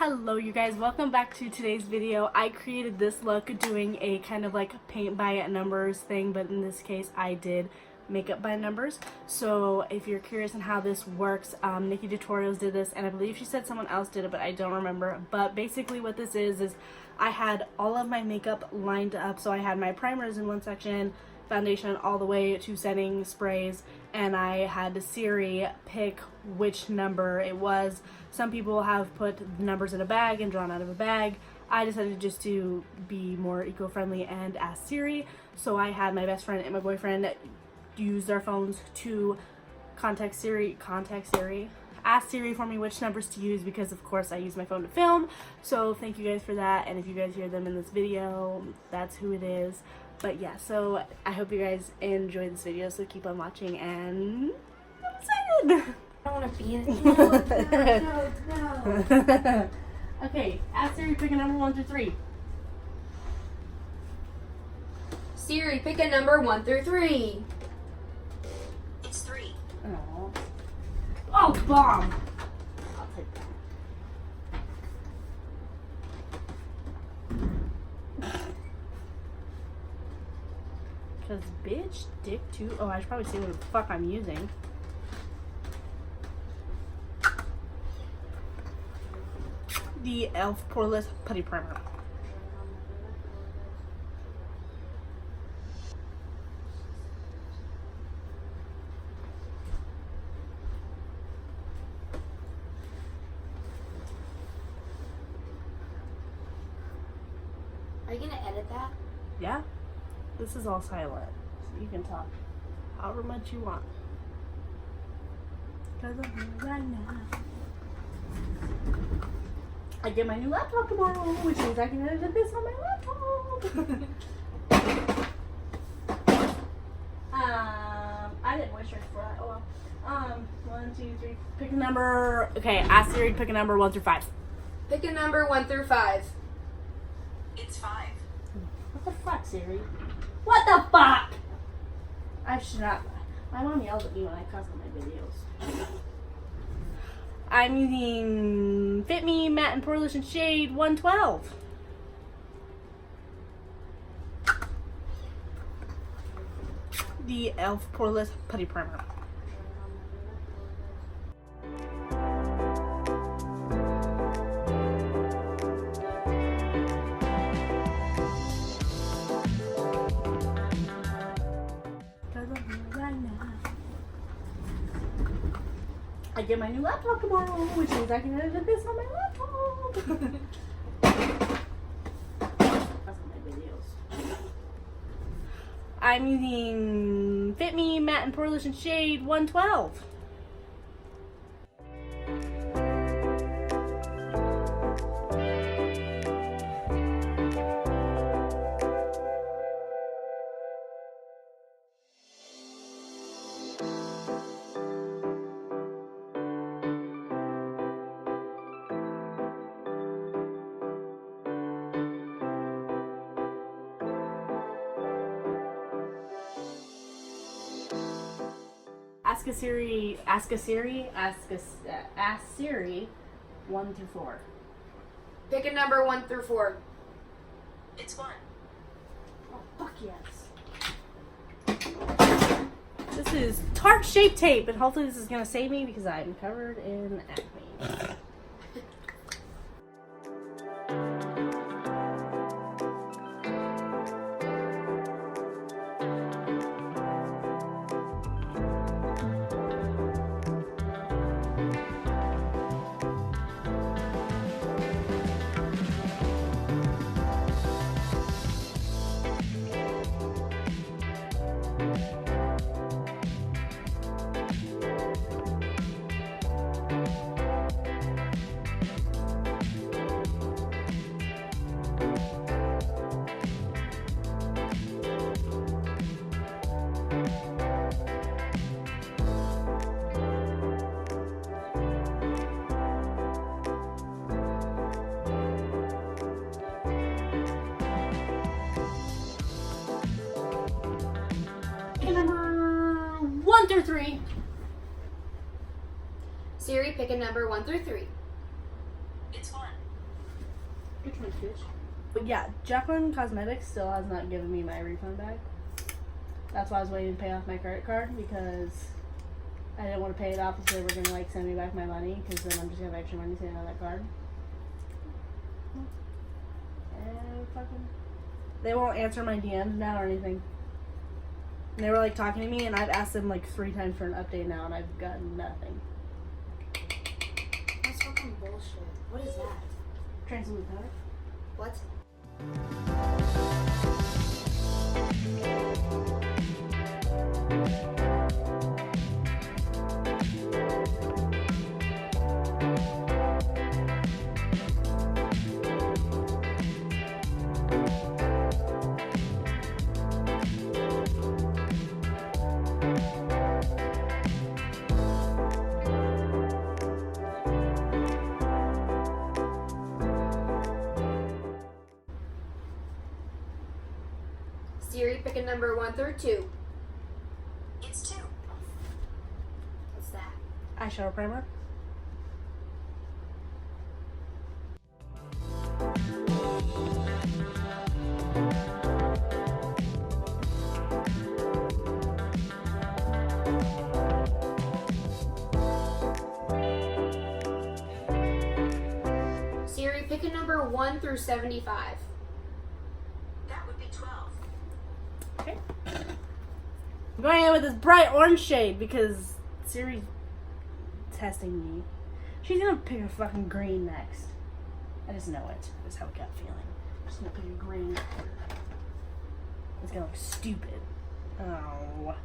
Hello you guys, welcome back to today's video. I created this look doing a kind of like paint by numbers thing, but in this case I did makeup by numbers. So if you're curious on how this works, Nikki Tutorials did this, and I believe she said someone else did it, but I don't remember. But basically what this is I had all of my makeup lined up. So I had my primers in one section, foundation all the way to setting sprays, and I had Siri pick which number it was. Some people have put the numbers in a bag and drawn out of a bag. I decided just to be more eco-friendly and ask Siri. So I had my best friend and my boyfriend use their phones to ask Siri for me which numbers to use, because of course I use my phone to film. So thank you guys for that, and if you guys hear them in this video, that's who it is. But yeah, so I hope you guys enjoyed this video, so keep on watching, and I'm excited! I don't want to be in it. No. Okay, ask Siri, pick a number 1 through 3. Siri, pick a number 1 through 3. It's 3. Oh. Oh, bomb! I'll take that. Cause bitch, dick too. Oh, I should probably say what the fuck I'm using. The e.l.f. Poreless Putty Primer. Are you going to edit that? Yeah? This is all silent, so you can talk however much you want. Cause I'm here right now. I get my new laptop tomorrow, which means I can edit this on my laptop. I didn't moisturize for that. Oh well. 1, 2, 3. Pick a number. Okay, ask Siri to pick a number 1 through 5. Pick a number 1 through 5. It's 5. What the fuck, Siri? What the fuck? I should not. My mom yells at me when I cuss on my videos. I'm using Fit Me Matte and Poreless in shade 112. The e.l.f. Poreless Putty Primer. I get my new laptop tomorrow, which means I can edit this on my laptop. That's my videos. I'm using Fit Me Matte and Poreless in shade 112. Ask Siri 1 through 4. Pick a number 1 through 4. It's 1. Oh, fuck yes. This is Tarte Shape Tape, and hopefully this is going to save me because I'm covered in acne. Number 1 through 3. Siri, pick a number 1 through 3. It's 1. But yeah, Jacqueline Cosmetics still has not given me my refund back. That's why I was waiting to pay off my credit card, because I didn't want to pay it off if they were gonna like send me back my money, because then I'm just gonna have extra money sitting on that card. And fucking, they won't answer my DMs now or anything. And they were like talking to me, and I've asked them like 3 times for an update now, and I've gotten nothing. That's fucking bullshit. What is that? Translucent powder. What? Siri, pick a number 1 through 2. It's 2. What's that? Eyeshadow primer. Siri, pick a number 1 through 75. That would be 12. Okay. I'm going in with this bright orange shade because Siri's testing me. She's gonna pick a fucking green next. I just know it. That's how I got feeling. I'm just gonna pick a green. It's gonna look stupid. Oh.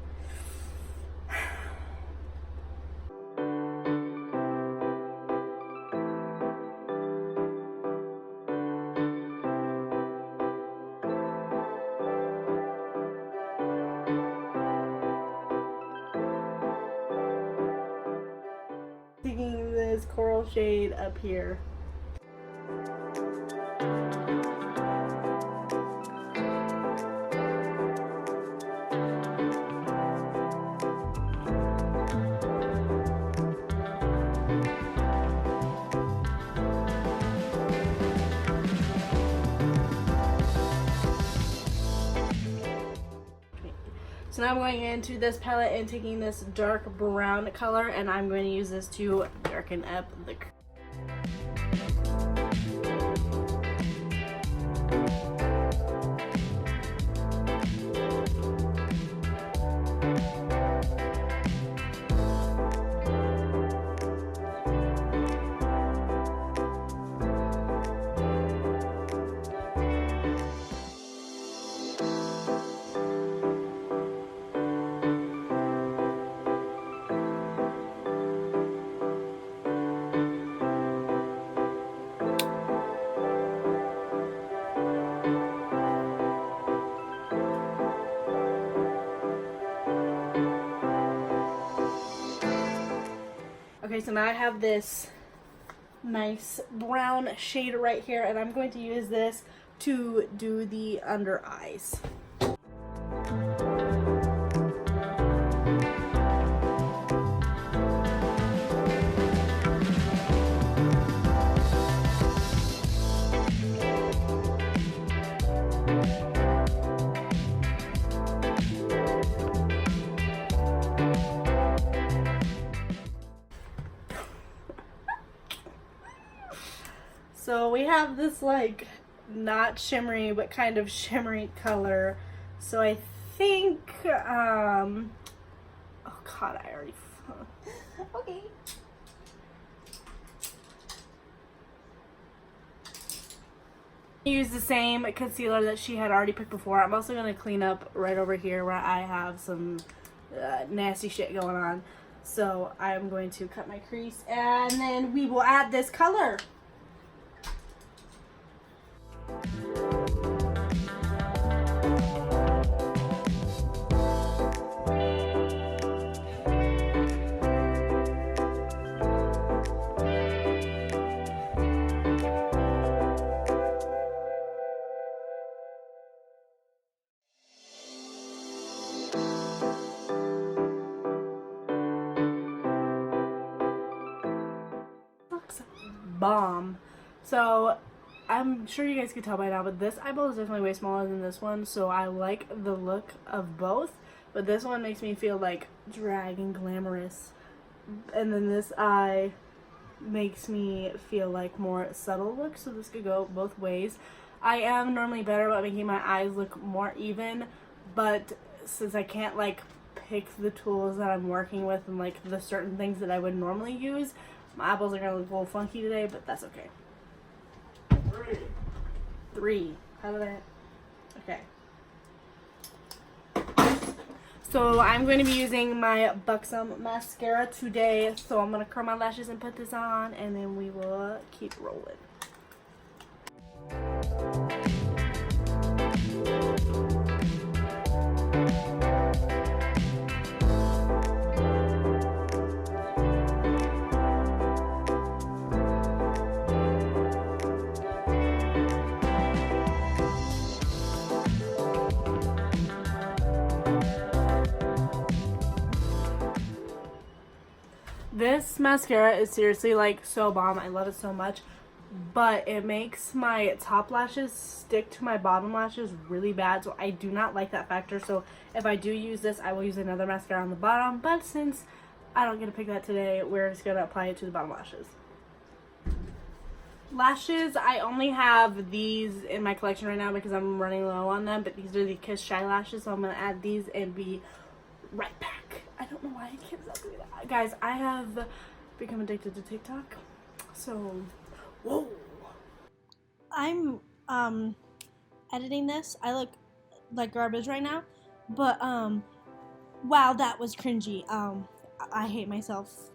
Taking this coral shade up here. So now I'm going into this palette and taking this dark brown color, and I'm going to use this to darken up the Okay, so now I have this nice brown shade right here, and I'm going to use this to do the under eyes. So we have this like not shimmery but kind of shimmery color. So I think oh god, I already Okay. use the same concealer that she had already picked before. I'm also going to clean up right over here where I have some nasty shit going on. So I'm going to cut my crease and then we will add this color. Bomb. So I'm sure you guys could tell by now, but this eyeball is definitely way smaller than this one, so I like the look of both, but this one makes me feel like drag and glamorous, and then this eye makes me feel like more subtle look, so this could go both ways. I am normally better about making my eyes look more even, but since I can't like pick the tools that I'm working with and like the certain things that I would normally use, my eyeballs are gonna look a little funky today, but that's okay. 3. How did I? Okay. So I'm going to be using my Buxom mascara today. So I'm going to curl my lashes and put this on, and then we will keep rolling. This mascara is seriously like so bomb. I love it so much, but it makes my top lashes stick to my bottom lashes really bad, so I do not like that factor. So if I do use this, I will use another mascara on the bottom, but since I don't get to pick that today, we're just gonna apply it to the bottom lashes. Lashes, I only have these in my collection right now because I'm running low on them, but these are the Kiss Shy lashes, so I'm gonna add these and be right back. I don't know why I can't stop doing that. Guys, I have become addicted to TikTok. So, whoa. I'm editing this. I look like garbage right now, but wow, that was cringy. I hate myself.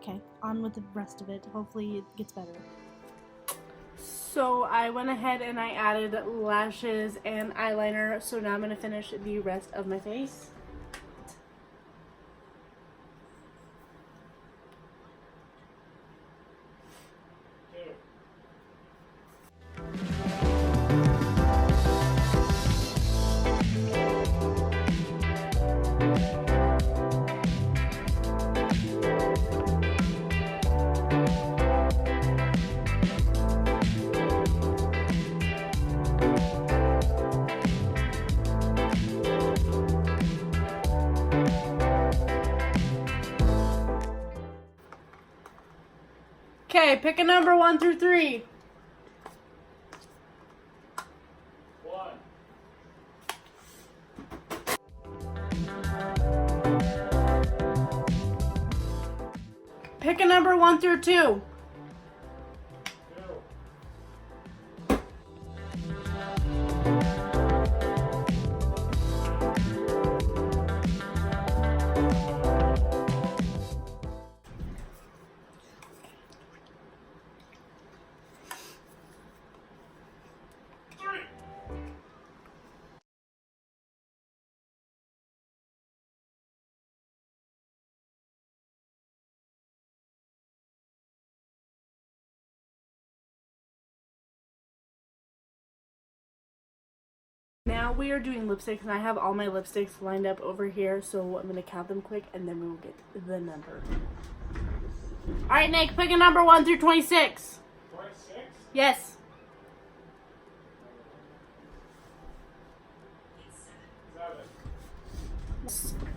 Okay, on with the rest of it. Hopefully it gets better. So I went ahead and I added lashes and eyeliner. So now I'm gonna finish the rest of my face. Okay, pick a number 1 through 3. 1. Pick a number 1 through 2. 2. Now we are doing lipsticks, and I have all my lipsticks lined up over here, so I'm going to count them quick, and then we will get the number. Alright, Nick, pick a number 1 through 26. 26. Yes. It's 7.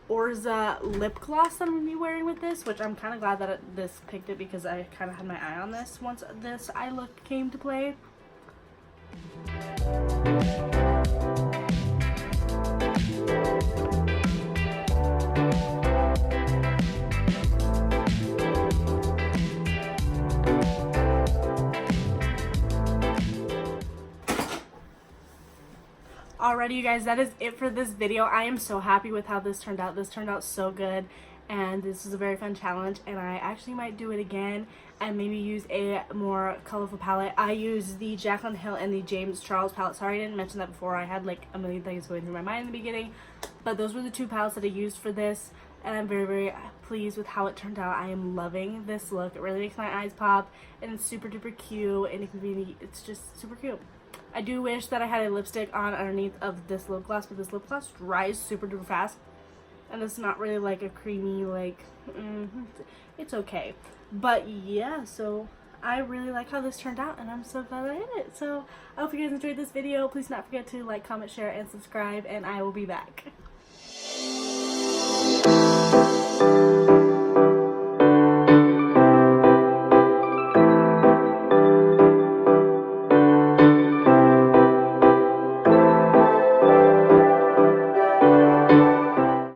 Orza lip gloss that I'm going to be wearing with this, which I'm kind of glad that this picked it because I kind of had my eye on this once this eye look came to play. Alrighty, you guys, that is it for this video. I am so happy with how this turned out. This turned out so good, and this is a very fun challenge, and I actually might do it again and maybe use a more colorful palette. I used the Jaclyn Hill and the James Charles palette. Sorry I didn't mention that before. I had like a million things going through my mind in the beginning, but those were the 2 palettes that I used for this, and I'm very, very pleased with how it turned out. I am loving this look. It really makes my eyes pop, and it's super duper cute, and it's just super cute. I do wish that I had a lipstick on underneath of this lip gloss, but this lip gloss dries super duper fast, and it's not really like a creamy, like, it's okay. But yeah, so I really like how this turned out, and I'm so glad I did it. So I hope you guys enjoyed this video. Please not forget to like, comment, share, and subscribe, and I will be back.